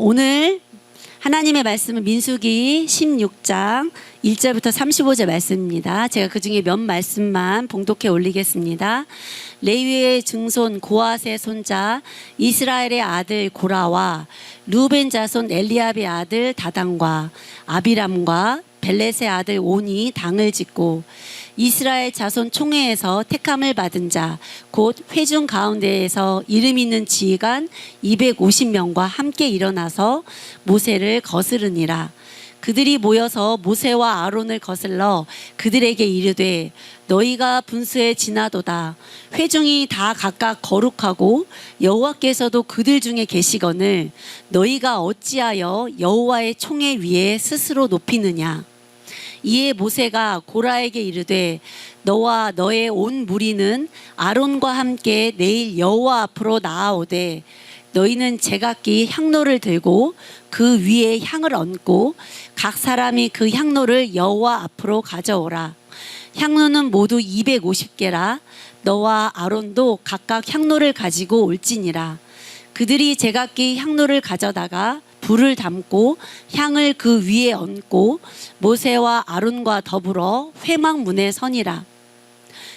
오늘 하나님의 말씀은 민수기 16장 1절부터 35절 말씀입니다. 제가 그 중에 몇 말씀만 봉독해 올리겠습니다. 레위의 증손 고앗의 손자 이스라엘의 아들 고라와 루벤 자손 엘리압의 아들 다단과 아비람과 벨렛의 아들 온이 당을 짓고 이스라엘 자손 총회에서 택함을 받은 자 곧 회중 가운데에서 이름 있는 지휘관 250명과 함께 일어나서 모세를 거스르니라. 그들이 모여서 모세와 아론을 거슬러 그들에게 이르되 너희가 분수에 지나도다. 회중이 다 각각 거룩하고 여호와께서도 그들 중에 계시거늘 너희가 어찌하여 여호와의 총회 위에 스스로 높이느냐. 이에 모세가 고라에게 이르되 너와 너의 온 무리는 아론과 함께 내일 여호와 앞으로 나아오되 너희는 제각기 향로를 들고 그 위에 향을 얹고 각 사람이 그 향로를 여호와 앞으로 가져오라. 향로는 모두 250개라. 너와 아론도 각각 향로를 가지고 올지니라. 그들이 제각기 향로를 가져다가 불을 담고 향을 그 위에 얹고 모세와 아론과 더불어 회막문에 서니라.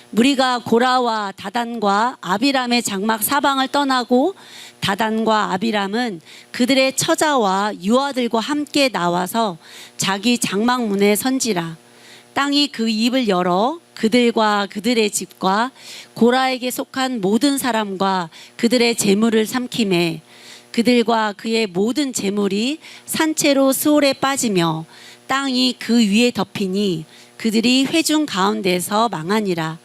무리가 고라와 다단과 아비람의 장막 사방을 떠나고 다단과 아비람은 그들의 처자와 유아들과 함께 나와서 자기 장막문에 선지라. 땅이 그 입을 열어 그들과 그들의 집과 고라에게 속한 모든 사람과 그들의 재물을 삼키매 그들과 그의 모든 재물이 산채로 스올에 빠지며 땅이 그 위에 덮이니 그들이 회중 가운데서 망하니라.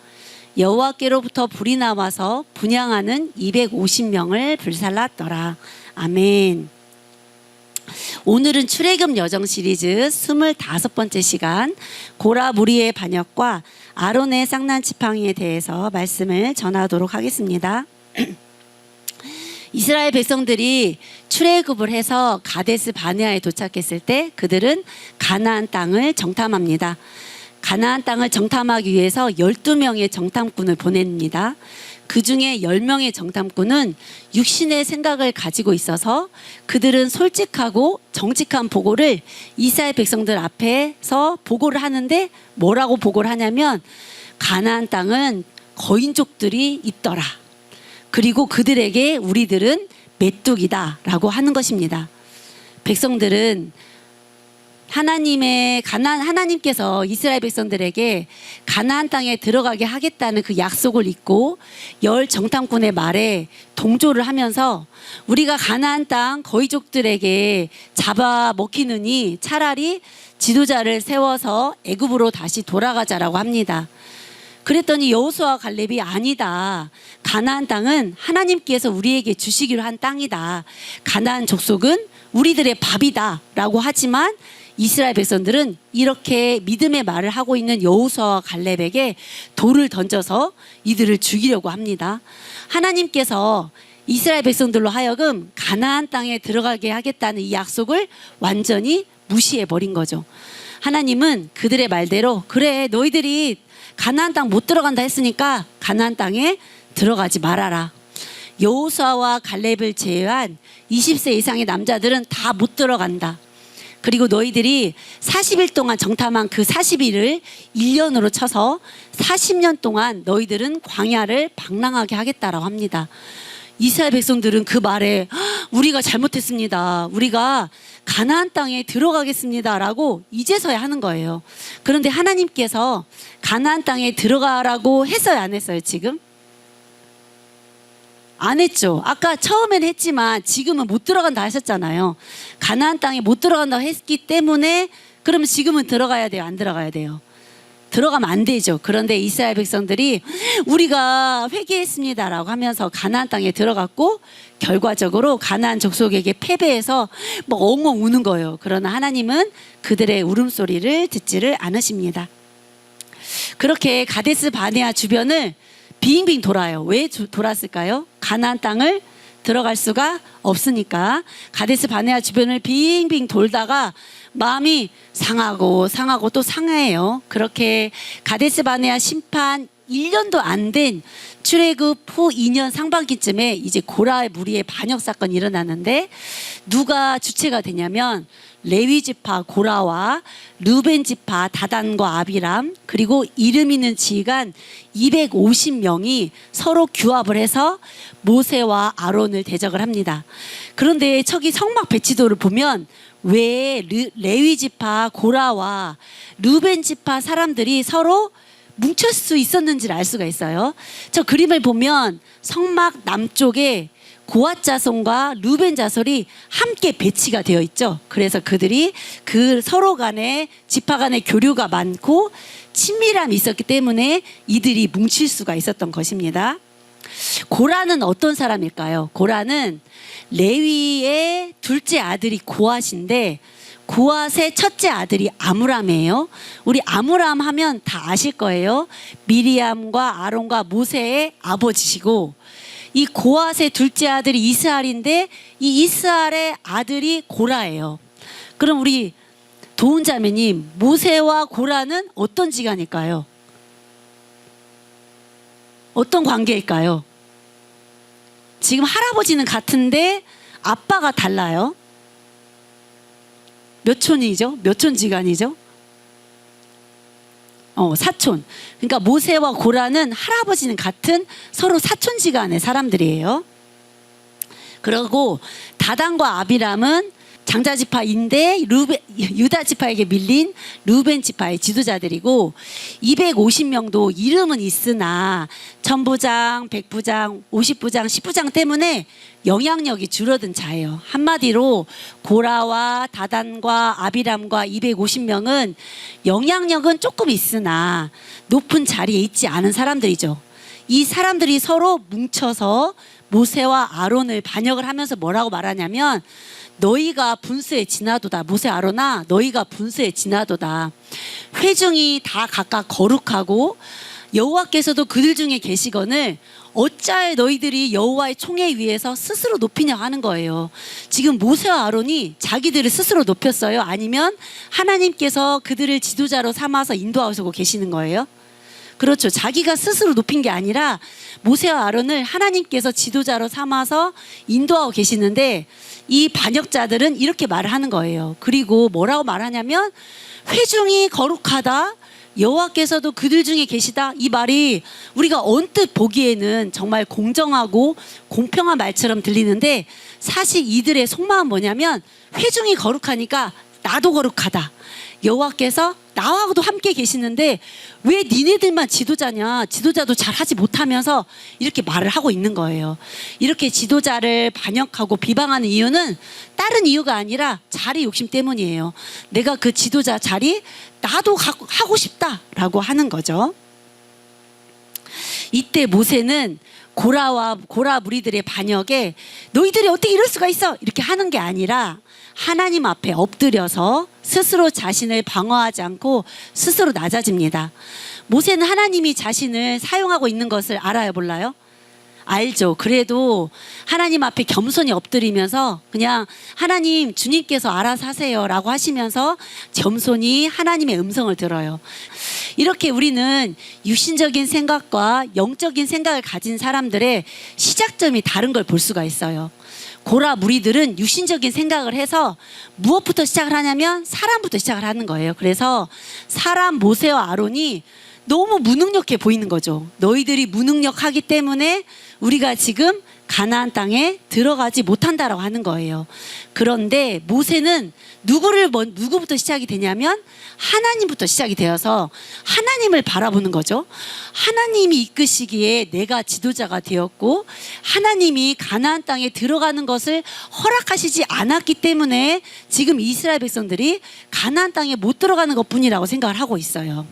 여호와께로부터 불이 나와서 분향하는 250명을 불살랐더라. 아멘. 오늘은 출애굽 여정 시리즈 25번째 시간 고라 무리의 반역과 아론의 쌍난 지팡이에 대해서 말씀을 전하도록 하겠습니다. 이스라엘 백성들이 출애굽을 해서 가데스 바네아에 도착했을 때 그들은 가나안 땅을 정탐합니다. 가나안 땅을 정탐하기 위해서 12명의 정탐꾼을 보냅니다. 그 중에 10명의 정탐꾼은 육신의 생각을 가지고 있어서 그들은 솔직하고 정직한 보고를 이스라엘 백성들 앞에서 보고를 하는데 뭐라고 보고를 하냐면 가나안 땅은 거인족들이 있더라. 그리고 그들에게 우리들은 메뚜기다 라고 하는 것입니다. 백성들은 하나님께서 이스라엘 백성들에게 가나안 땅에 들어가게 하겠다는 그 약속을 잊고 10 정탐꾼의 말에 동조를 하면서 우리가 가나안 땅 거위족들에게 잡아먹히느니 차라리 지도자를 세워서 애굽으로 다시 돌아가자라고 합니다. 그랬더니 여호수아와 갈렙이 아니다. 가나안 땅은 하나님께서 우리에게 주시기로 한 땅이다. 가나안 족속은 우리들의 밥이다 라고 하지만 이스라엘 백성들은 이렇게 믿음의 말을 하고 있는 여호수아와 갈렙에게 돌을 던져서 이들을 죽이려고 합니다. 하나님께서 이스라엘 백성들로 하여금 가나안 땅에 들어가게 하겠다는 이 약속을 완전히 무시해버린 거죠. 하나님은 그들의 말대로 그래 너희들이 가나안 땅 못 들어간다 했으니까 가나안 땅에 들어가지 말아라. 여호수아와 갈렙을 제외한 20세 이상의 남자들은 다 못 들어간다. 그리고 너희들이 40일 동안 정탐한 그 40일을 1년으로 쳐서 40년 동안 너희들은 광야를 방랑하게 하겠다라고 합니다. 이스라엘 백성들은 그 말에 우리가 잘못했습니다. 우리가 가나안 땅에 들어가겠습니다 라고 이제서야 하는 거예요. 그런데 하나님께서 가나안 땅에 들어가라고 했어요 안 했어요 지금? 안 했죠. 아까 처음에는 했지만 지금은 못 들어간다 하셨잖아요. 가나안 땅에 못 들어간다고 했기 때문에 그러면 지금은 들어가야 돼요 안 들어가야 돼요? 들어가면 안 되죠. 그런데 이스라엘 백성들이 우리가 회개했습니다라고 하면서 가나안 땅에 들어갔고 결과적으로 가나안 족속에게 패배해서 막 엉엉 우는 거예요. 그러나 하나님은 그들의 울음소리를 듣지를 않으십니다. 그렇게 가데스 바네아 주변을 빙빙 돌아요. 왜 돌았을까요? 가나안 땅을 들어갈 수가 없으니까 가데스 바네아 주변을 빙빙 돌다가 마음이 상하고 또 상해요. 그렇게 가데스 바네아 심판 1년도 안 된 출애굽 후 2년 상반기쯤에 이제 고라의 무리의 반역 사건이 일어나는데 누가 주체가 되냐면 레위 지파 고라와 르벤 지파 다단과 아비람 그리고 이름 있는 지휘관 250명이 서로 규합을 해서 모세와 아론을 대적을 합니다. 그런데 저기 성막 배치도를 보면 왜 레위 지파 고라와 르벤 지파 사람들이 서로 뭉칠 수 있었는지를 알 수가 있어요. 저 그림을 보면 성막 남쪽에 고앗 자손과 르벤 자손이 함께 배치가 되어 있죠. 그래서 그들이 그 서로 간에 지파 간의 교류가 많고 친밀함이 있었기 때문에 이들이 뭉칠 수가 있었던 것입니다. 고라는 어떤 사람일까요? 고라는 레위의 둘째 아들이 고앗인데 고앗의 첫째 아들이 아므람이에요. 우리 아므람 하면 다 아실 거예요. 미리암과 아론과 모세의 아버지시고 이 고앗의 둘째 아들이 이스할인데 이 이스할의 아들이 고라예요. 그럼 우리 도훈자매님 모세와 고라는 어떤 지간일까요? 어떤 관계일까요? 지금 할아버지는 같은데 아빠가 달라요. 몇 촌이죠? 몇 촌지간이죠? 사촌. 그러니까 모세와 고라는 할아버지는 같은 서로 사촌지간의 사람들이에요. 그리고 다단과 아비람은 장자 지파인데 유다 지파에게 밀린 루벤 지파의 지도자들이고 250명도 이름은 있으나 천부장, 백부장, 50부장, 10부장 때문에 영향력이 줄어든 자예요. 한마디로 고라와 다단과 아비람과 250명은 영향력은 조금 있으나 높은 자리에 있지 않은 사람들이죠. 이 사람들이 서로 뭉쳐서 모세와 아론을 반역을 하면서 뭐라고 말하냐면 너희가 분수에 지나도다. 모세 아론아 너희가 분수에 지나도다. 회중이 다 각각 거룩하고 여호와께서도 그들 중에 계시거늘 어찌하여 너희들이 여호와의 총회 위에서 스스로 높이냐 하는 거예요. 지금 모세와 아론이 자기들을 스스로 높였어요? 아니면 하나님께서 그들을 지도자로 삼아서 인도하시고 계시는 거예요? 그렇죠. 자기가 스스로 높인 게 아니라 모세와 아론을 하나님께서 지도자로 삼아서 인도하고 계시는데 이 반역자들은 이렇게 말을 하는 거예요. 그리고 뭐라고 말하냐면 회중이 거룩하다. 여호와께서도 그들 중에 계시다. 이 말이 우리가 언뜻 보기에는 정말 공정하고 공평한 말처럼 들리는데 사실 이들의 속마음은 뭐냐면 회중이 거룩하니까 나도 거룩하다. 여호와께서 나하고도 함께 계시는데 왜 니네들만 지도자냐? 지도자도 잘하지 못하면서 이렇게 말을 하고 있는 거예요. 이렇게 지도자를 반역하고 비방하는 이유는 다른 이유가 아니라 자리 욕심 때문이에요. 내가 그 지도자 자리 나도 하고 싶다라고 하는 거죠. 이때 모세는 고라 무리들의 반역에 너희들이 어떻게 이럴 수가 있어? 이렇게 하는 게 아니라 하나님 앞에 엎드려서 스스로 자신을 방어하지 않고 스스로 낮아집니다. 모세는 하나님이 자신을 사용하고 있는 것을 알아요, 몰라요? 알죠. 그래도 하나님 앞에 겸손히 엎드리면서 그냥 하나님 주님께서 알아서 하세요 라고 하시면서 겸손히 하나님의 음성을 들어요. 이렇게 우리는 육신적인 생각과 영적인 생각을 가진 사람들의 시작점이 다른 걸 볼 수가 있어요. 고라 무리들은 육신적인 생각을 해서 무엇부터 시작을 하냐면 사람부터 시작을 하는 거예요. 그래서 사람 모세와 아론이 너무 무능력해 보이는 거죠. 너희들이 무능력하기 때문에 우리가 지금 가나안 땅에 들어가지 못한다라고 하는 거예요. 그런데 모세는 누구부터 시작이 되냐면 하나님부터 시작이 되어서 하나님을 바라보는 거죠. 하나님이 이끄시기에 내가 지도자가 되었고 하나님이 가나안 땅에 들어가는 것을 허락하시지 않았기 때문에 지금 이스라엘 백성들이 가나안 땅에 못 들어가는 것뿐이라고 생각을 하고 있어요.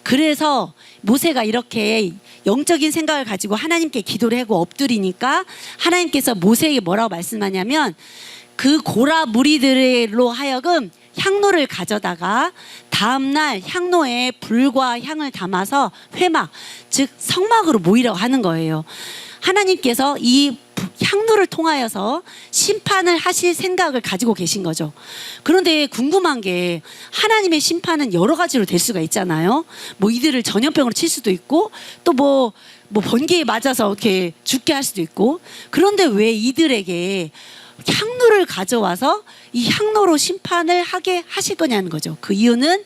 그래서 모세가 이렇게 영적인 생각을 가지고 하나님께 기도를 하고 엎드리니까 하나님께서 모세에게 뭐라고 말씀하냐면 그 고라 무리들로 하여금 향로를 가져다가 다음날 향로에 불과 향을 담아서 회막, 즉 성막으로 모이라고 하는 거예요. 하나님께서 이 향로를 통하여서 심판을 하실 생각을 가지고 계신 거죠. 그런데 궁금한 게 하나님의 심판은 여러 가지로 될 수가 있잖아요. 뭐 이들을 전염병으로 칠 수도 있고 또 뭐 번개에 맞아서 이렇게 죽게 할 수도 있고 그런데 왜 이들에게 향로를 가져와서 이 향로로 심판을 하게 하실 거냐는 거죠. 그 이유는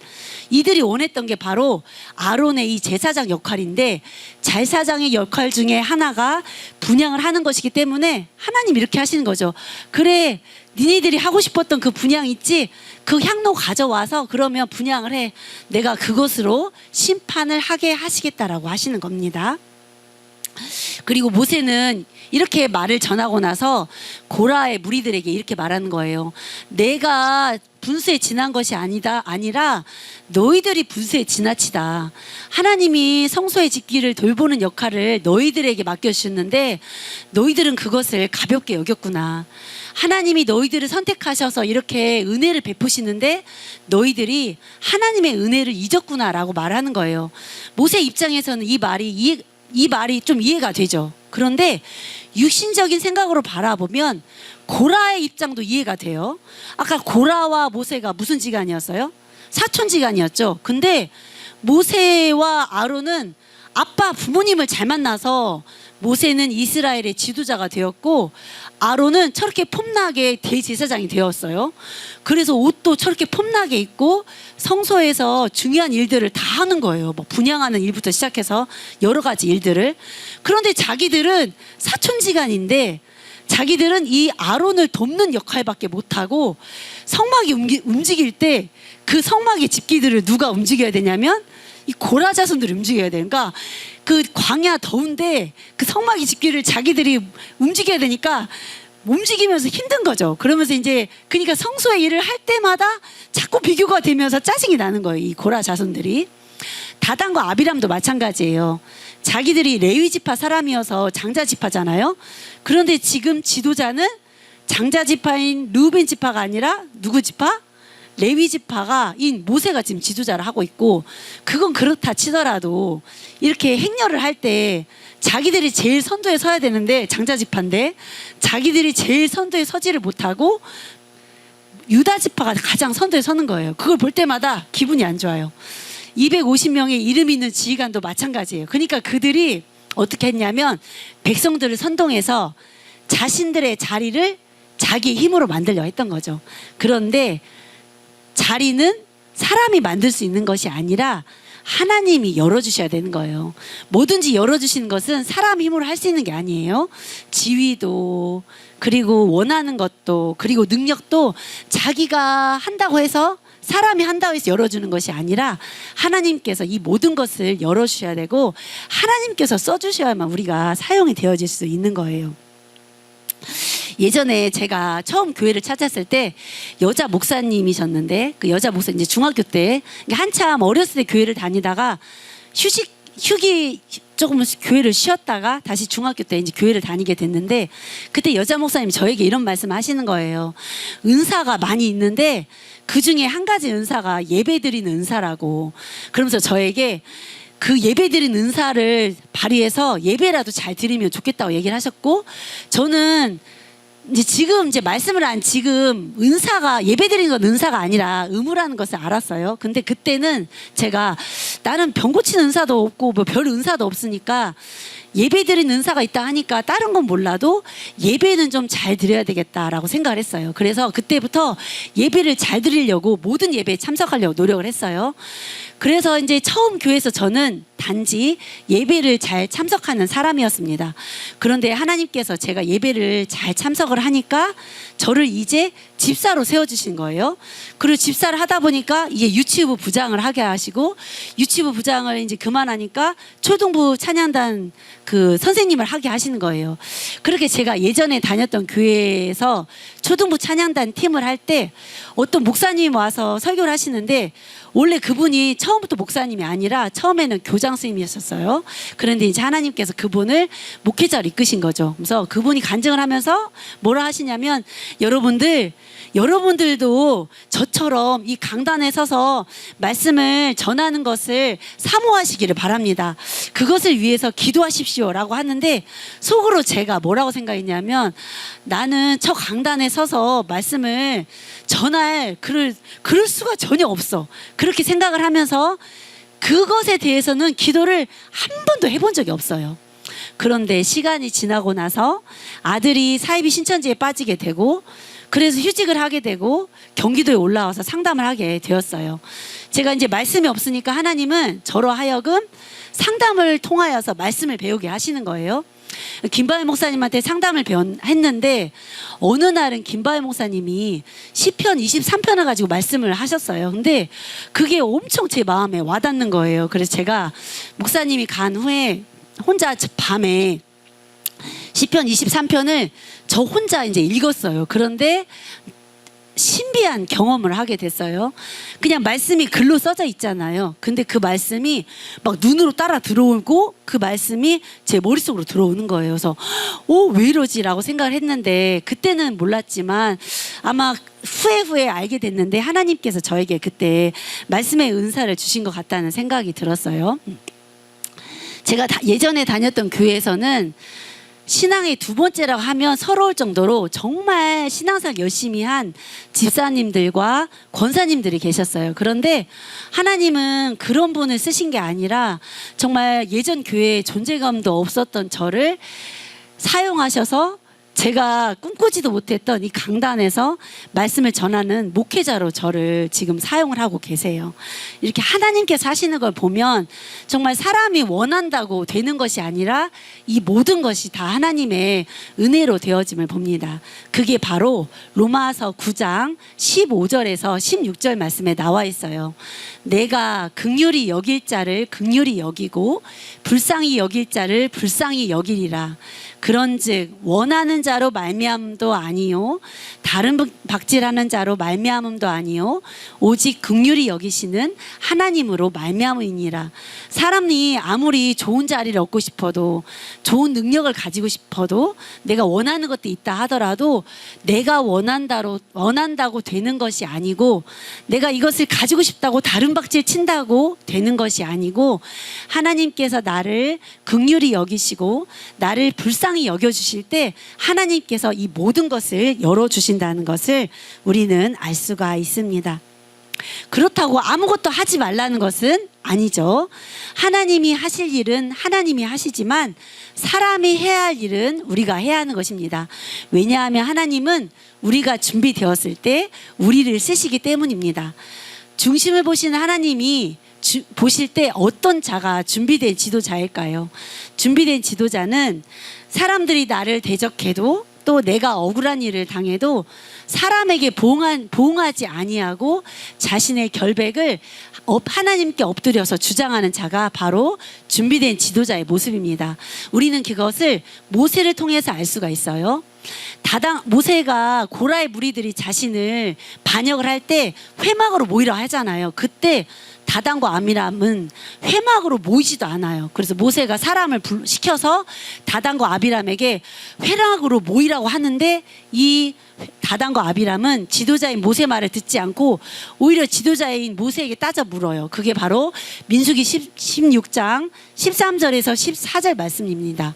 이들이 원했던 게 바로 아론의 이 제사장 역할인데 제사장의 역할 중에 하나가 분향을 하는 것이기 때문에 하나님 이렇게 하시는 거죠. 그래 니네들이 하고 싶었던 그 분향 있지? 그 향로 가져와서 그러면 분향을 해. 내가 그것으로 심판을 하게 하시겠다라고 하시는 겁니다. 그리고 모세는 이렇게 말을 전하고 나서 고라의 무리들에게 이렇게 말하는 거예요. 내가 분수에 지난 것이 아니라 너희들이 분수에 지나치다. 하나님이 성소의 짓기를 돌보는 역할을 너희들에게 맡겨주셨는데 너희들은 그것을 가볍게 여겼구나. 하나님이 너희들을 선택하셔서 이렇게 은혜를 베푸시는데 너희들이 하나님의 은혜를 잊었구나라고 말하는 거예요. 모세 입장에서는 이 말이 좀 이해가 되죠. 그런데 육신적인 생각으로 바라보면 고라의 입장도 이해가 돼요. 아까 고라와 모세가 무슨 지간이었어요? 사촌지간이었죠. 근데 모세와 아론은 아빠 부모님을 잘 만나서 모세는 이스라엘의 지도자가 되었고 아론은 저렇게 폼나게 대제사장이 되었어요. 그래서 옷도 저렇게 폼나게 입고 성소에서 중요한 일들을 다 하는 거예요. 뭐 분향하는 일부터 시작해서 여러 가지 일들을. 그런데 자기들은 사촌지간인데 자기들은 이 아론을 돕는 역할밖에 못하고 성막이 움직일 때 그 성막의 집기들을 누가 움직여야 되냐면 이 고라 자손들이 움직여야 돼요. 그러니까 그 광야 더운데 그 성막의 집기를 자기들이 움직여야 되니까 움직이면서 힘든 거죠. 그러면서 이제 그러니까 성소의 일을 할 때마다 자꾸 비교가 되면서 짜증이 나는 거예요. 이 고라 자손들이. 다단과 아비람도 마찬가지예요. 자기들이 레위 지파 사람이어서 장자 지파잖아요. 그런데 지금 지도자는 장자 지파인 루벤 지파가 아니라 누구 지파? 레위 지파가인 모세가 지금 지도자를 하고 있고, 그건 그렇다 치더라도 이렇게 행렬을 할 때 자기들이 제일 선두에 서야 되는데 장자 지파인데 자기들이 제일 선두에 서지를 못하고 유다 지파가 가장 선두에 서는 거예요. 그걸 볼 때마다 기분이 안 좋아요. 250명의 이름 있는 지휘관도 마찬가지예요. 그러니까 그들이 어떻게 했냐면 백성들을 선동해서 자신들의 자리를 자기 힘으로 만들려 했던 거죠. 그런데 자리는 사람이 만들 수 있는 것이 아니라 하나님이 열어주셔야 되는 거예요. 뭐든지 열어주시는 것은 사람 힘으로 할 수 있는 게 아니에요. 지위도 그리고 원하는 것도 그리고 능력도 자기가 한다고 해서 사람이 한다고 해서 열어주는 것이 아니라 하나님께서 이 모든 것을 열어주셔야 되고 하나님께서 써주셔야만 우리가 사용이 되어질 수 있는 거예요. 예전에 제가 처음 교회를 찾았을 때 여자 목사님이셨는데 그 여자 목사 이제 중학교 때 한참 어렸을 때 교회를 다니다가 휴기 조금 교회를 쉬었다가 다시 중학교 때 이제 교회를 다니게 됐는데 그때 여자 목사님이 저에게 이런 말씀 하시는 거예요. 은사가 많이 있는데 그 중에 한 가지 은사가 예배 드리는 은사라고. 그러면서 저에게 그 예배 드리는 은사를 발휘해서 예배라도 잘 드리면 좋겠다고 얘기를 하셨고, 저는 이제 지금 이제 말씀을 한 지금 은사가 예배 드리는 건 은사가 아니라 의무라는 것을 알았어요. 근데 그때는 제가 나는 병 고치는 은사도 없고 뭐 별 은사도 없으니까 예배 드리는 은사가 있다 하니까 다른 건 몰라도 예배는 좀 잘 드려야 되겠다라고 생각을 했어요. 그래서 그때부터 예배를 잘 드리려고 모든 예배에 참석하려고 노력을 했어요. 그래서 이제 처음 교회에서 저는 단지 예배를 잘 참석하는 사람이었습니다. 그런데 하나님께서 제가 예배를 잘 참석을 하니까 저를 이제 집사로 세워주신 거예요. 그리고 집사를 하다 보니까 이게 유치부 부장을 하게 하시고, 유치부 부장을 이제 그만하니까 초등부 찬양단 그 선생님을 하게 하시는 거예요. 그렇게 제가 예전에 다녔던 교회에서 초등부 찬양단 팀을 할 때 어떤 목사님이 와서 설교를 하시는데 원래 그분이 처음부터 목사님이 아니라 처음에는 교장 선생님이셨어요. 그런데 이제 하나님께서 그분을 목회자로 이끄신 거죠. 그래서 그분이 간증을 하면서 뭐라 하시냐면, 여러분들도 저처럼 이 강단에 서서 말씀을 전하는 것을 사모하시기를 바랍니다. 그것을 위해서 기도하십시오라고 하는데, 속으로 제가 뭐라고 생각했냐면, 나는 저 강단에 서서 말씀을 전할 그럴 수가 전혀 없어. 그렇게 생각을 하면서 그것에 대해서는 기도를 한 번도 해본 적이 없어요. 그런데 시간이 지나고 나서 아들이 사이비 신천지에 빠지게 되고, 그래서 휴직을 하게 되고 경기도에 올라와서 상담을 하게 되었어요. 제가 이제 말씀이 없으니까 하나님은 저로 하여금 상담을 통하여서 말씀을 배우게 하시는 거예요. 김바회 목사님한테 상담을 했는데 어느 날은 김바회 목사님이 시편 23편을 가지고 말씀을 하셨어요. 근데 그게 엄청 제 마음에 와닿는 거예요. 그래서 제가 목사님이 간 후에 혼자 밤에 시편 23편을 저 혼자 이제 읽었어요. 그런데 신비한 경험을 하게 됐어요. 그냥 말씀이 글로 써져 있잖아요. 근데 그 말씀이 막 눈으로 따라 들어오고 그 말씀이 제 머릿속으로 들어오는 거예요. 그래서 왜 이러지라고 생각을 했는데, 그때는 몰랐지만 아마 후에 알게 됐는데 하나님께서 저에게 그때 말씀의 은사를 주신 것 같다는 생각이 들었어요. 제가 예전에 다녔던 교회에서는 신앙의 두 번째라고 하면 서러울 정도로 정말 신앙생활 열심히 한 집사님들과 권사님들이 계셨어요. 그런데 하나님은 그런 분을 쓰신 게 아니라 정말 예전 교회에 존재감도 없었던 저를 사용하셔서 제가 꿈꾸지도 못했던 이 강단에서 말씀을 전하는 목회자로 저를 지금 사용을 하고 계세요. 이렇게 하나님께서 하시는 걸 보면 정말 사람이 원한다고 되는 것이 아니라 이 모든 것이 다 하나님의 은혜로 되어짐을 봅니다. 그게 바로 로마서 9장 15절에서 16절 말씀에 나와 있어요. 내가 긍휼히 여길 자를 긍휼히 여기고 불쌍히 여길 자를 불쌍히 여기리라. 그런즉 원하는 자로 말미암음도 아니요 다른 박질하는 자로 말미암음도 아니요 오직 긍휼히 여기시는 하나님으로 말미암음이니라. 사람이 아무리 좋은 자리를 얻고 싶어도 좋은 능력을 가지고 싶어도 내가 원하는 것도 있다 하더라도 내가 원한다고 되는 것이 아니고 내가 이것을 가지고 싶다고 다른 박질 친다고 되는 것이 아니고 하나님께서 나를 긍휼히 여기시고 나를 불쌍히 여겨주실 때 하나님께서 이 모든 것을 열어주신다는 것을 우리는 알 수가 있습니다. 그렇다고 아무것도 하지 말라는 것은 아니죠. 하나님이 하실 일은 하나님이 하시지만 사람이 해야 할 일은 우리가 해야 하는 것입니다. 왜냐하면 하나님은 우리가 준비되었을 때 우리를 쓰시기 때문입니다. 중심을 보시는 하나님이 보실 때 어떤 자가 준비된 지도자일까요? 준비된 지도자는 사람들이 나를 대적해도 또 내가 억울한 일을 당해도 사람에게 보응하지 아니하고 자신의 결백을 하나님께 엎드려서 주장하는 자가 바로 준비된 지도자의 모습입니다. 우리는 그것을 모세를 통해서 알 수가 있어요. 모세가 고라의 무리들이 자신을 반역을 할 때 회막으로 모이라 하잖아요. 그때 다단과 아비람은 회막으로 모이지도 않아요. 그래서 모세가 사람을 시켜서 다단과 아비람에게 회막으로 모이라고 하는데 이 다단과 아비람은 지도자인 모세 말을 듣지 않고 오히려 지도자인 모세에게 따져 물어요. 그게 바로 민수기 16장 13절에서 14절 말씀입니다.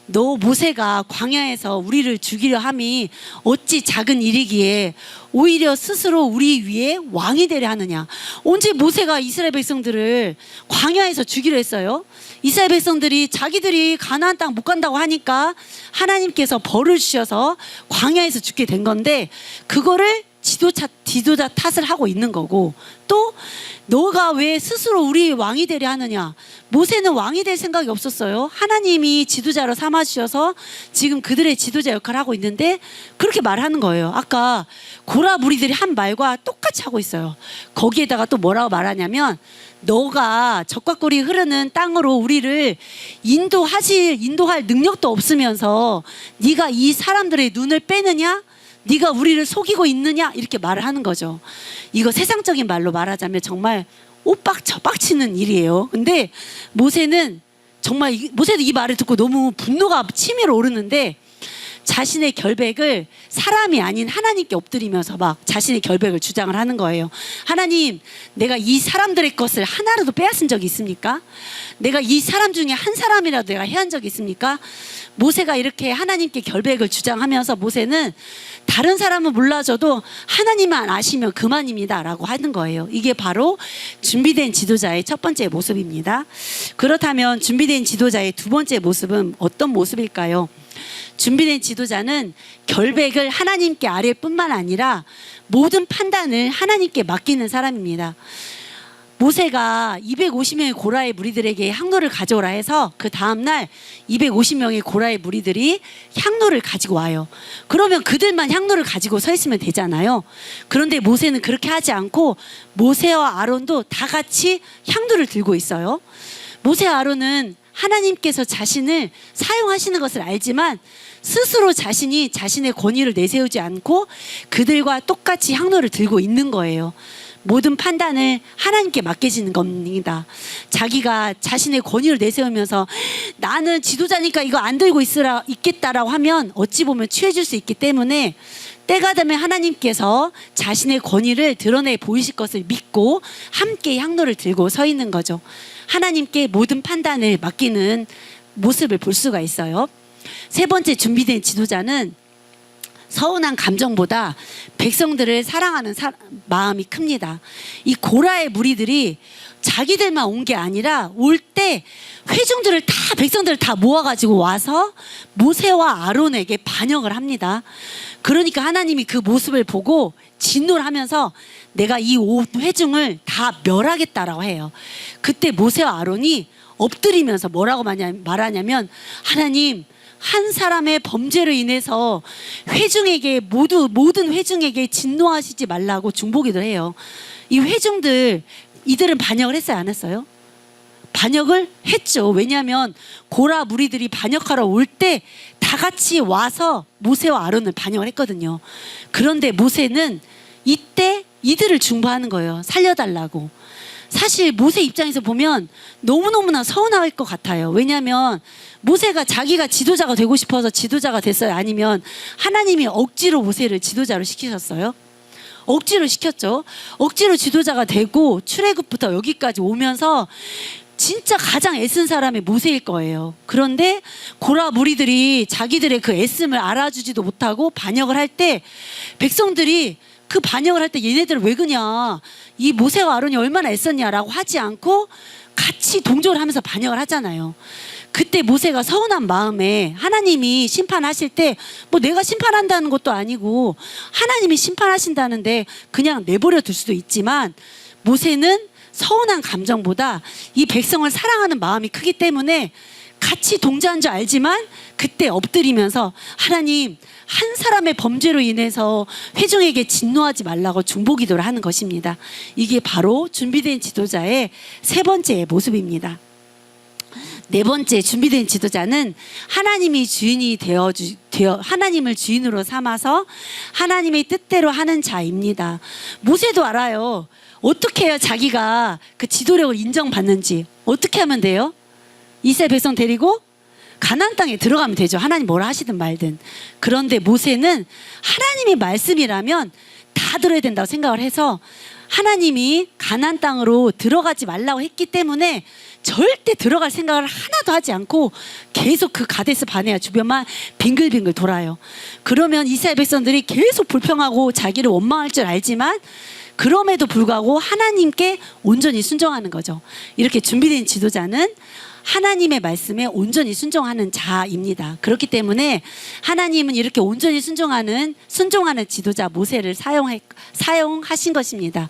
너 모세가 광야에서 우리를 죽이려 함이 어찌 작은 일이기에 오히려 스스로 우리 위에 왕이 되려 하느냐. 언제 모세가 이스라엘 백성들을 광야에서 죽이려 했어요? 이스라엘 백성들이 자기들이 가나안 땅 못 간다고 하니까 하나님께서 벌을 주셔서 광야에서 죽게 된 건데 그거를 지도자 탓을 하고 있는 거고 또 너가 왜 스스로 우리 왕이 되려 하느냐. 모세는 왕이 될 생각이 없었어요. 하나님이 지도자로 삼아주셔서 지금 그들의 지도자 역할을 하고 있는데 그렇게 말하는 거예요. 아까 고라 무리들이 한 말과 똑같이 하고 있어요. 거기에다가 또 뭐라고 말하냐면 너가 적과 꿀이 흐르는 땅으로 우리를 인도할 능력도 없으면서 네가 이 사람들의 눈을 빼느냐? 네가 우리를 속이고 있느냐? 이렇게 말을 하는 거죠. 이거 세상적인 말로 말하자면 정말 빡치는 일이에요. 근데 모세도 이 말을 듣고 너무 분노가 치밀어 오르는데 자신의 결백을 사람이 아닌 하나님께 엎드리면서 막 자신의 결백을 주장을 하는 거예요. 하나님, 내가 이 사람들의 것을 하나라도 빼앗은 적이 있습니까? 내가 이 사람 중에 한 사람이라도 내가 해한 적이 있습니까? 모세가 이렇게 하나님께 결백을 주장하면서 모세는 다른 사람은 몰라줘도 하나님만 아시면 그만입니다 라고 하는 거예요. 이게 바로 준비된 지도자의 첫 번째 모습입니다. 그렇다면 준비된 지도자의 두 번째 모습은 어떤 모습일까요? 준비된 지도자는 결백을 하나님께 아뢰 뿐만 아니라 모든 판단을 하나님께 맡기는 사람입니다. 모세가 250명의 고라의 무리들에게 향로를 가져오라 해서 그 다음날 250명의 고라의 무리들이 향로를 가지고 와요. 그러면 그들만 향로를 가지고 서 있으면 되잖아요. 그런데 모세는 그렇게 하지 않고 모세와 아론도 다 같이 향로를 들고 있어요. 모세와 아론은 하나님께서 자신을 사용하시는 것을 알지만 스스로 자신이 자신의 권위를 내세우지 않고 그들과 똑같이 향로를 들고 있는 거예요. 모든 판단을 하나님께 맡겨지는 겁니다. 자기가 자신의 권위를 내세우면서 나는 지도자니까 이거 안 들고 있겠다라고 하면 어찌 보면 취해질 수 있기 때문에 때가 되면 하나님께서 자신의 권위를 드러내 보이실 것을 믿고 함께 향로를 들고 서 있는 거죠. 하나님께 모든 판단을 맡기는 모습을 볼 수가 있어요. 세 번째 준비된 지도자는 서운한 감정보다 백성들을 사랑하는 마음이 큽니다. 이 고라의 무리들이 자기들만 온 게 아니라 올 때 회중들을 다 백성들을 다 모아가지고 와서 모세와 아론에게 반역을 합니다. 그러니까 하나님이 그 모습을 보고 진노를 하면서 내가 이 회중을 다 멸하겠다라고 해요. 그때 모세와 아론이 엎드리면서 뭐라고 말하냐면 하나님, 한 사람의 범죄로 인해서 회중에게 모든 회중에게 진노하시지 말라고 중보기도 해요. 이 회중들 이들은 반역을 했어요, 안 했어요? 반역을 했죠. 왜냐하면 고라 무리들이 반역하러 올 때 다 같이 와서 모세와 아론을 반역을 했거든요. 그런데 모세는 이때 이들을 중보하는 거예요. 살려달라고. 사실 모세 입장에서 보면 너무너무나 서운할 것 같아요. 왜냐하면 모세가 자기가 지도자가 되고 싶어서 지도자가 됐어요? 아니면 하나님이 억지로 모세를 지도자로 시키셨어요? 억지로 시켰죠. 억지로 지도자가 되고 출애굽부터 여기까지 오면서 진짜 가장 애쓴 사람이 모세일 거예요. 그런데 고라 무리들이 자기들의 그 애씀을 알아주지도 못하고 반역을 할 때 백성들이 그 반역을 할 때 얘네들 왜 그냐, 이 모세와 아론이 얼마나 애썼냐라고 하지 않고 같이 동조를 하면서 반역을 하잖아요. 그때 모세가 서운한 마음에 하나님이 심판하실 때 뭐 내가 심판한다는 것도 아니고 하나님이 심판하신다는데 그냥 내버려 둘 수도 있지만 모세는 서운한 감정보다 이 백성을 사랑하는 마음이 크기 때문에 같이 동조한 줄 알지만 그때 엎드리면서 하나님, 한 사람의 범죄로 인해서 회중에게 진노하지 말라고 중보기도를 하는 것입니다. 이게 바로 준비된 지도자의 세 번째 모습입니다. 네 번째 준비된 지도자는 하나님이 주인이 되어 하나님을 주인으로 삼아서 하나님의 뜻대로 하는 자입니다. 모세도 알아요. 어떻게 해야 자기가 그 지도력을 인정받는지. 어떻게 하면 돼요? 이스라엘 백성 데리고 가나안 땅에 들어가면 되죠. 하나님 뭐라 하시든 말든. 그런데 모세는 하나님의 말씀이라면 다 들어야 된다고 생각을 해서 하나님이 가나안 땅으로 들어가지 말라고 했기 때문에 절대 들어갈 생각을 하나도 하지 않고 계속 그 가데스 바네아 주변만 빙글빙글 돌아요. 그러면 이스라엘 백성들이 계속 불평하고 자기를 원망할 줄 알지만 그럼에도 불구하고 하나님께 온전히 순종하는 거죠. 이렇게 준비된 지도자는 하나님의 말씀에 온전히 순종하는 자입니다. 그렇기 때문에 하나님은 이렇게 온전히 순종하는 지도자 모세를 사용하신 것입니다.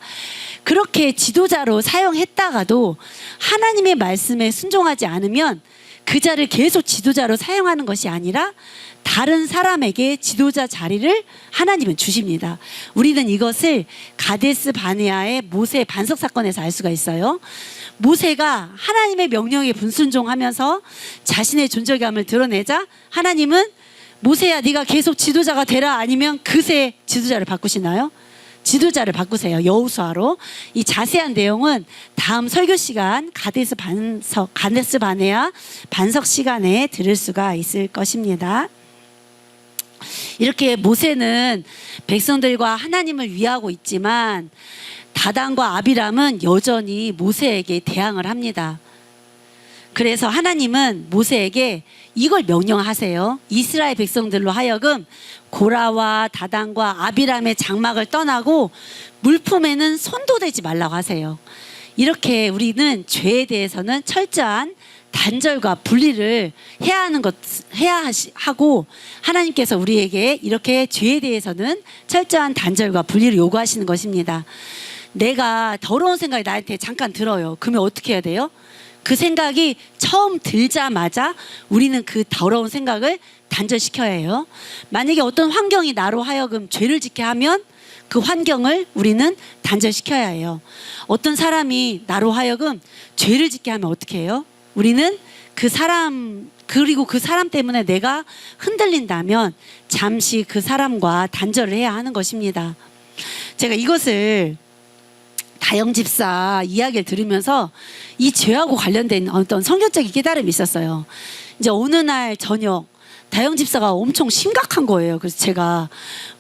그렇게 지도자로 사용했다가도 하나님의 말씀에 순종하지 않으면 그 자를 계속 지도자로 사용하는 것이 아니라 다른 사람에게 지도자 자리를 하나님은 주십니다. 우리는 이것을 가데스 바네아의 모세 반석 사건에서 알 수가 있어요. 모세가 하나님의 명령에 불순종하면서 자신의 존재감을 드러내자 하나님은 모세야, 네가 계속 지도자가 되라, 아니면 그새 지도자를 바꾸시나요? 지도자를 바꾸세요. 여호수아로. 이 자세한 내용은 다음 설교 시간 가데스 바네아 반석 시간에 들을 수가 있을 것입니다. 이렇게 모세는 백성들과 하나님을 위하고 있지만 다단과 아비람은 여전히 모세에게 대항을 합니다. 그래서 하나님은 모세에게 이걸 명령하세요. 이스라엘 백성들로 하여금 고라와 다단과 아비람의 장막을 떠나고 물품에는 손도 대지 말라고 하세요. 이렇게 우리는 죄에 대해서는 철저한 단절과 분리를 해야 하고 하나님께서 우리에게 이렇게 죄에 대해서는 철저한 단절과 분리를 요구하시는 것입니다. 내가 더러운 생각이 나한테 잠깐 들어요. 그러면 어떻게 해야 돼요? 그 생각이 처음 들자마자 우리는 그 더러운 생각을 단절시켜야 해요. 만약에 어떤 환경이 나로 하여금 죄를 짓게 하면 그 환경을 우리는 단절시켜야 해요. 어떤 사람이 나로 하여금 죄를 짓게 하면 어떻게 해요? 우리는 그 사람 때문에 내가 흔들린다면 잠시 그 사람과 단절을 해야 하는 것입니다. 제가 이것을 다영 집사 이야기를 들으면서 이 죄하고 관련된 어떤 성경적인 깨달음이 있었어요. 이제 어느 날 저녁 다영 집사가 엄청 심각한 거예요. 그래서 제가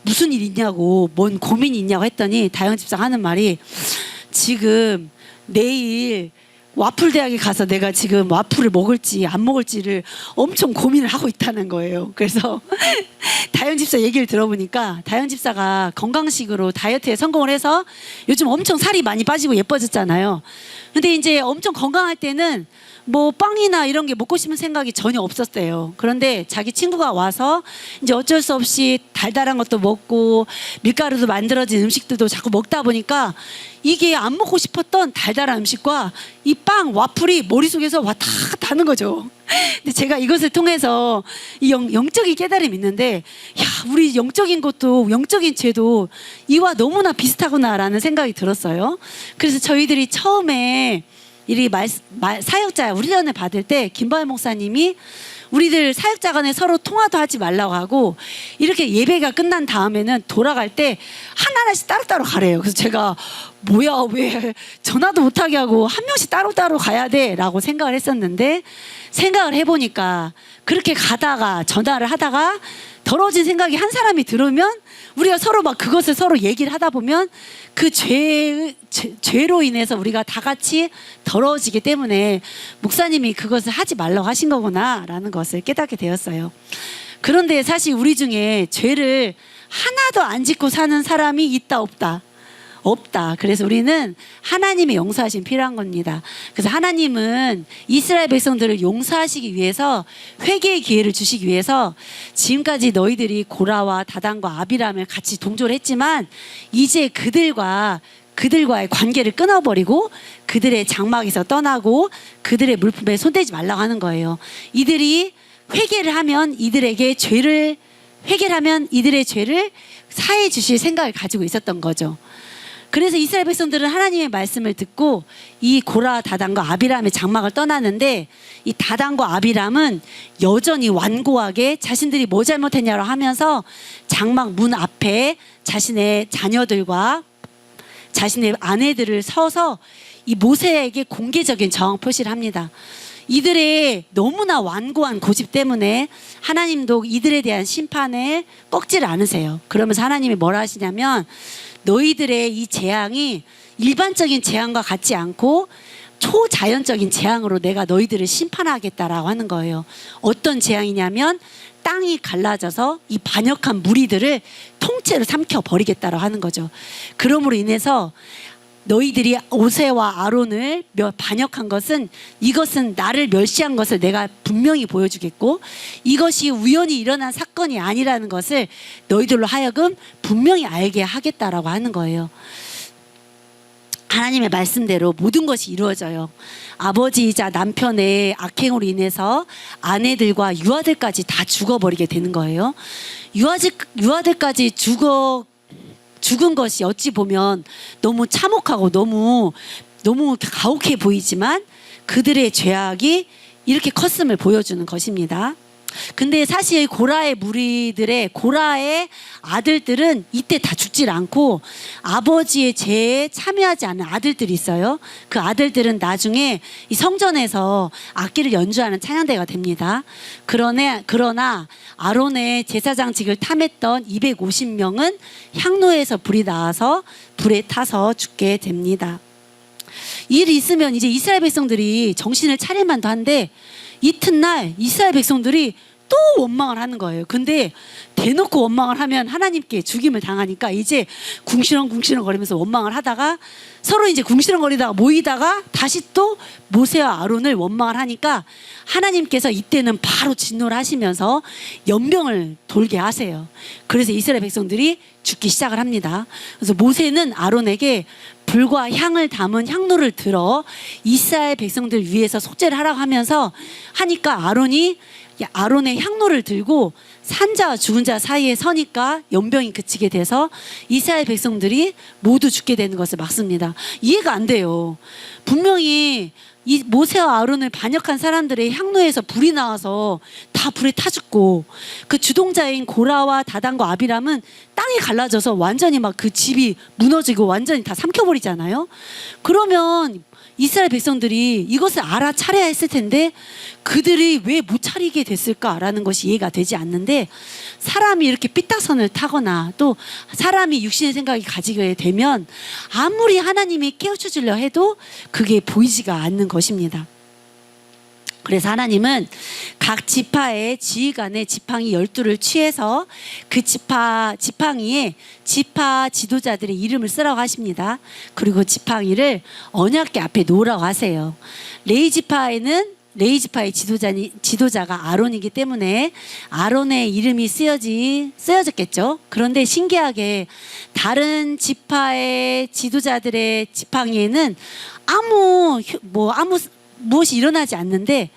무슨 일 있냐고, 뭔 고민이 있냐고 했더니 다영 집사가 하는 말이 지금 내일 와플 대학에 가서 내가 지금 와플을 먹을지 안 먹을지를 엄청 고민을 하고 있다는 거예요. 그래서 다현 집사 얘기를 들어보니까 다현 집사가 건강식으로 다이어트에 성공을 해서 요즘 엄청 살이 많이 빠지고 예뻐졌잖아요. 근데 이제 엄청 건강할 때는 뭐 빵이나 이런 게 먹고 싶은 생각이 전혀 없었대요. 그런데 자기 친구가 와서 이제 어쩔 수 없이 달달한 것도 먹고 밀가루도 만들어진 음식들도 자꾸 먹다 보니까 이게 안 먹고 싶었던 달달한 음식과 이 빵, 와플이 머릿속에서 왔다 갔다 하는 거죠. 근데 제가 이것을 통해서 이 영적인 깨달음이 있는데, 야, 우리 영적인 것도, 영적인 죄도 이와 너무나 비슷하구나라는 생각이 들었어요. 그래서 저희들이 처음에 이 사역자 훈련을 받을 때 김바현 목사님이 우리들 사역자 간에 서로 통화도 하지 말라고 하고, 이렇게 예배가 끝난 다음에는 돌아갈 때 하나하나씩 따로따로 가래요. 그래서 제가 뭐야, 왜 전화도 못하게 하고 한 명씩 따로따로 가야 돼? 라고 생각을 했었는데, 생각을 해보니까 그렇게 가다가 전화를 하다가 더러워진 생각이 한 사람이 들으면 우리가 서로 막 그것을 서로 얘기를 하다 보면 그 죄로 인해서 우리가 다 같이 더러워지기 때문에 목사님이 그것을 하지 말라고 하신 거구나라는 것을 깨닫게 되었어요. 그런데 사실 우리 중에 죄를 하나도 안 짓고 사는 사람이 있다 없다? 없다. 그래서 우리는 하나님의 용서하심이 필요한 겁니다. 그래서 하나님은 이스라엘 백성들을 용서하시기 위해서, 회개의 기회를 주시기 위해서 지금까지 너희들이 고라와 다단과 아비람을 같이 동조를 했지만 이제 그들과의 관계를 끊어버리고 그들의 장막에서 떠나고 그들의 물품에 손대지 말라고 하는 거예요. 이들이 회개를 하면 이들의 죄를 사해 주실 생각을 가지고 있었던 거죠. 그래서 이스라엘 백성들은 하나님의 말씀을 듣고 이 고라, 다단과 아비람의 장막을 떠나는데, 이 다단과 아비람은 여전히 완고하게 자신들이 뭐 잘못했냐고 하면서 장막 문 앞에 자신의 자녀들과 자신의 아내들을 서서 이 모세에게 공개적인 저항 표시를 합니다. 이들의 너무나 완고한 고집 때문에 하나님도 이들에 대한 심판을 꺾지를 않으세요. 그러면서 하나님이 뭐라 하시냐면, 너희들의 이 재앙이 일반적인 재앙과 같지 않고 초자연적인 재앙으로 내가 너희들을 심판하겠다라고 하는 거예요. 어떤 재앙이냐면 땅이 갈라져서 이 반역한 무리들을 통째로 삼켜버리겠다라고 하는 거죠. 그러므로 인해서 너희들이 모세와 아론을 반역한 것은, 이것은 나를 멸시한 것을 내가 분명히 보여주겠고, 이것이 우연히 일어난 사건이 아니라는 것을 너희들로 하여금 분명히 알게 하겠다라고 하는 거예요. 하나님의 말씀대로 모든 것이 이루어져요. 아버지이자 남편의 악행으로 인해서 아내들과 유아들까지 다 죽어버리게 되는 거예요. 유아들까지 죽은 것이 어찌 보면 너무 참혹하고 너무 가혹해 보이지만 그들의 죄악이 이렇게 컸음을 보여주는 것입니다. 근데 사실 고라의 아들들은 이때 다 죽질 않고 아버지의 죄에 참여하지 않은 아들들이 있어요. 그 아들들은 나중에 이 성전에서 악기를 연주하는 찬양대가 됩니다. 그러나 아론의 제사장직을 탐했던 250명은 향로에서 불이 나와서 불에 타서 죽게 됩니다. 일이 있으면 이제 이스라엘 백성들이 정신을 차릴만도 한데, 이튿날 이스라엘 백성들이 또 원망을 하는 거예요. 근데 대놓고 원망을 하면 하나님께 죽임을 당하니까 이제 궁시렁궁시렁 거리면서 원망을 하다가 서로 이제 궁시렁거리다가 모이다가 다시 또 모세와 아론을 원망을 하니까 하나님께서 이때는 바로 진노를 하시면서 연병을 돌게 하세요. 그래서 이스라엘 백성들이 죽기 시작을 합니다. 그래서 모세는 아론에게 불과 향을 담은 향로를 들어 이스라엘 백성들 위해서 속죄를 하라고 하면서 하니까 아론의 향로를 들고 산자와 죽은 자 사이에 서니까 연병이 그치게 돼서 이스라엘 백성들이 모두 죽게 되는 것을 막습니다. 이해가 안 돼요. 분명히 이 모세와 아론을 반역한 사람들의 향로에서 불이 나와서 다 불에 타 죽고, 그 주동자인 고라와 다단과 아비람은 땅이 갈라져서 완전히 막 그 집이 무너지고 완전히 다 삼켜버리잖아요. 그러면 이스라엘 백성들이 이것을 알아차려야 했을 텐데 그들이 왜 못 차리게 됐을까라는 것이 이해가 되지 않는데, 사람이 이렇게 삐딱선을 타거나 또 사람이 육신의 생각이 가지게 되면 아무리 하나님이 깨우쳐 주려 해도 그게 보이지가 않는 것입니다. 그래서 하나님은 각 지파의 지휘관의 지팡이 12를 취해서 그 지팡이에 지파 지도자들의 이름을 쓰라고 하십니다. 그리고 지팡이를 언약궤 앞에 놓으라고 하세요. 레위 지파의 지도자가 아론이기 때문에 아론의 이름이 쓰여졌겠죠. 그런데 신기하게 다른 지파의 지도자들의 지팡이에는 무엇이 일어나지 않는데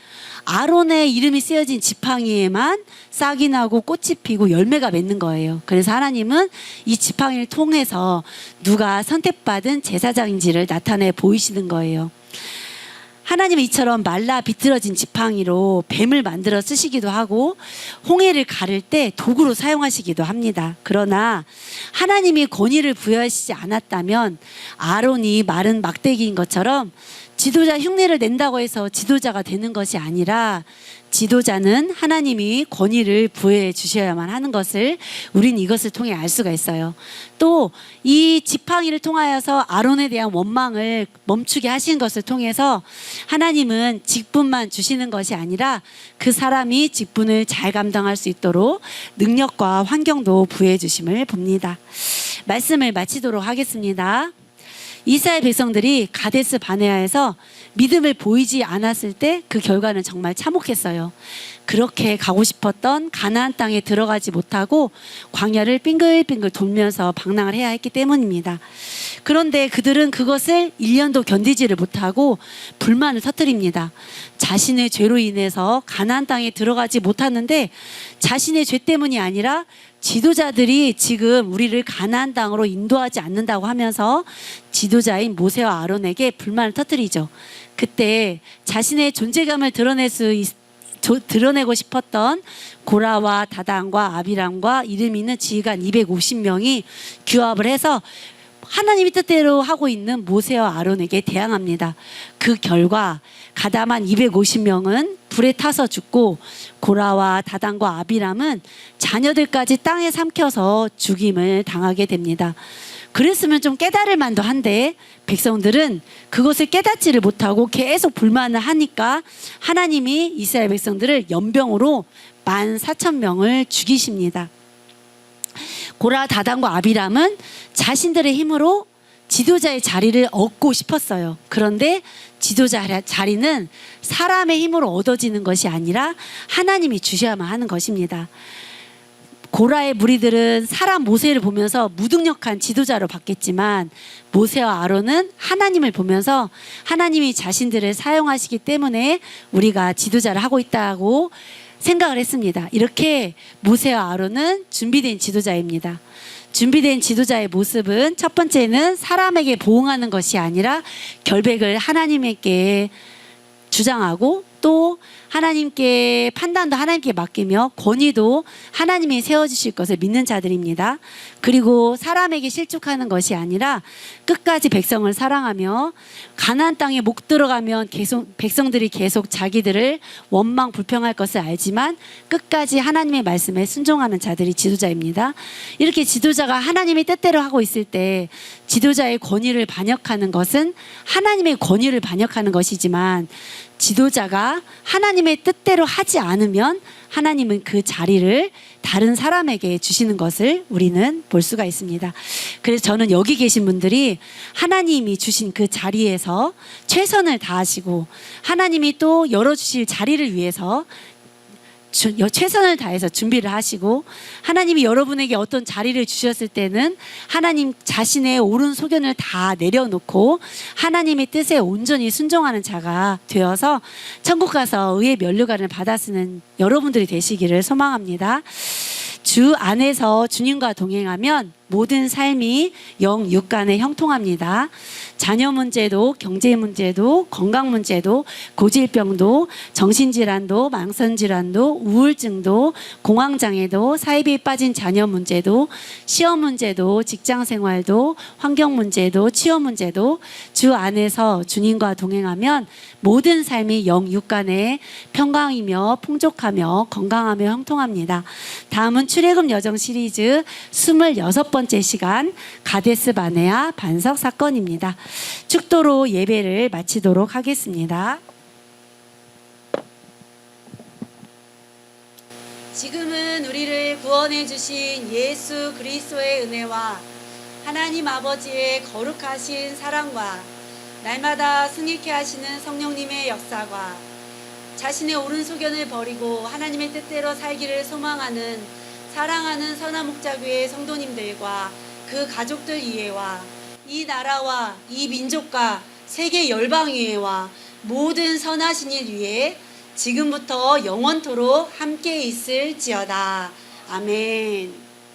아론의 이름이 쓰여진 지팡이에만 싹이 나고 꽃이 피고 열매가 맺는 거예요. 그래서 하나님은 이 지팡이를 통해서 누가 선택받은 제사장인지를 나타내 보이시는 거예요. 하나님은 이처럼 말라 비틀어진 지팡이로 뱀을 만들어 쓰시기도 하고 홍해를 가를 때 도구로 사용하시기도 합니다. 그러나 하나님이 권위를 부여하시지 않았다면 아론이 마른 막대기인 것처럼 지도자 흉내를 낸다고 해서 지도자가 되는 것이 아니라, 지도자는 하나님이 권위를 부여해 주셔야만 하는 것을 우린 이것을 통해 알 수가 있어요. 또 이 지팡이를 통하여서 아론에 대한 원망을 멈추게 하신 것을 통해서 하나님은 직분만 주시는 것이 아니라 그 사람이 직분을 잘 감당할 수 있도록 능력과 환경도 부여해 주심을 봅니다. 말씀을 마치도록 하겠습니다. 이스라엘 백성들이 가데스 바네아에서 믿음을 보이지 않았을 때 그 결과는 정말 참혹했어요. 그렇게 가고 싶었던 가나안 땅에 들어가지 못하고 광야를 빙글빙글 돌면서 방랑을 해야 했기 때문입니다. 그런데 그들은 그것을 1년도 견디지를 못하고 불만을 터뜨립니다. 자신의 죄로 인해서 가나안 땅에 들어가지 못하는데 자신의 죄 때문이 아니라 지도자들이 지금 우리를 가나안 땅으로 인도하지 않는다고 하면서 지도자인 모세와 아론에게 불만을 터뜨리죠. 그때 자신의 존재감을 드러내고 싶었던 고라와 다단과 아비람과 이름 있는 지휘관 250명이 규합을 해서 하나님이 뜻대로 하고 있는 모세와 아론에게 대항합니다. 그 결과 가담한 250명은 불에 타서 죽고 고라와 다단과 아비람은 자녀들까지 땅에 삼켜서 죽임을 당하게 됩니다. 그랬으면 좀 깨달을 만도 한데 백성들은 그것을 깨닫지를 못하고 계속 불만을 하니까 하나님이 이스라엘 백성들을 연병으로 14,000명을 죽이십니다. 고라, 다단과 아비람은 자신들의 힘으로 지도자의 자리를 얻고 싶었어요. 그런데 지도자 자리는 사람의 힘으로 얻어지는 것이 아니라 하나님이 주셔야만 하는 것입니다. 고라의 무리들은 사람 모세를 보면서 무능력한 지도자로 봤겠지만 모세와 아론은 하나님을 보면서 하나님이 자신들을 사용하시기 때문에 우리가 지도자를 하고 있다고 생각을 했습니다. 이렇게 모세와 아론은 준비된 지도자입니다. 준비된 지도자의 모습은 첫 번째는 사람에게 보응하는 것이 아니라 결백을 하나님에게 주장하고 또 하나님께 판단도 하나님께 맡기며 권위도 하나님이 세워주실 것을 믿는 자들입니다. 그리고 사람에게 실족하는 것이 아니라 끝까지 백성을 사랑하며 가나안 땅에 못 들어가면 백성들이 계속 자기들을 원망 불평할 것을 알지만 끝까지 하나님의 말씀에 순종하는 자들이 지도자입니다. 이렇게 지도자가 하나님의 뜻대로 하고 있을 때 지도자의 권위를 반역하는 것은 하나님의 권위를 반역하는 것이지만 지도자가 하나님의 뜻대로 하지 않으면 하나님은 그 자리를 다른 사람에게 주시는 것을 우리는 볼 수가 있습니다. 그래서 저는 여기 계신 분들이 하나님이 주신 그 자리에서 최선을 다하시고 하나님이 또 열어주실 자리를 위해서 최선을 다해서 준비를 하시고 하나님이 여러분에게 어떤 자리를 주셨을 때는 하나님 자신의 옳은 소견을 다 내려놓고 하나님의 뜻에 온전히 순종하는 자가 되어서 천국 가서 의의 면류관을 받아 쓰는 여러분들이 되시기를 소망합니다. 주 안에서 주님과 동행하면 모든 삶이 영육 간에 형통합니다. 자녀 문제도, 경제 문제도, 건강 문제도, 고질병도, 정신질환도, 망선질환도, 우울증도, 공황장애도, 사이비에 빠진 자녀 문제도, 시험 문제도, 직장생활도, 환경 문제도, 취업 문제도 주 안에서 주님과 동행하면 모든 삶이 영육 간에 평강이며 풍족하며 건강하며 형통합니다. 다음은 출애굽 여정 시리즈 26번째 시간 가데스 바네아 반석 사건입니다. 축도로 예배를 마치도록 하겠습니다. 지금은 우리를 구원해 주신 예수 그리스도의 은혜와 하나님 아버지의 거룩하신 사랑과 날마다 승리케 하시는 성령님의 역사가 자신의 옳은 소견을 버리고 하나님의 뜻대로 살기를 소망하는 사랑하는 선한 목자교회 성도님들과 그 가족들 위에와 이 나라와 이 민족과 세계 열방 위에와 모든 선하신 일 위에 지금부터 영원토록 함께 있을지어다. 아멘.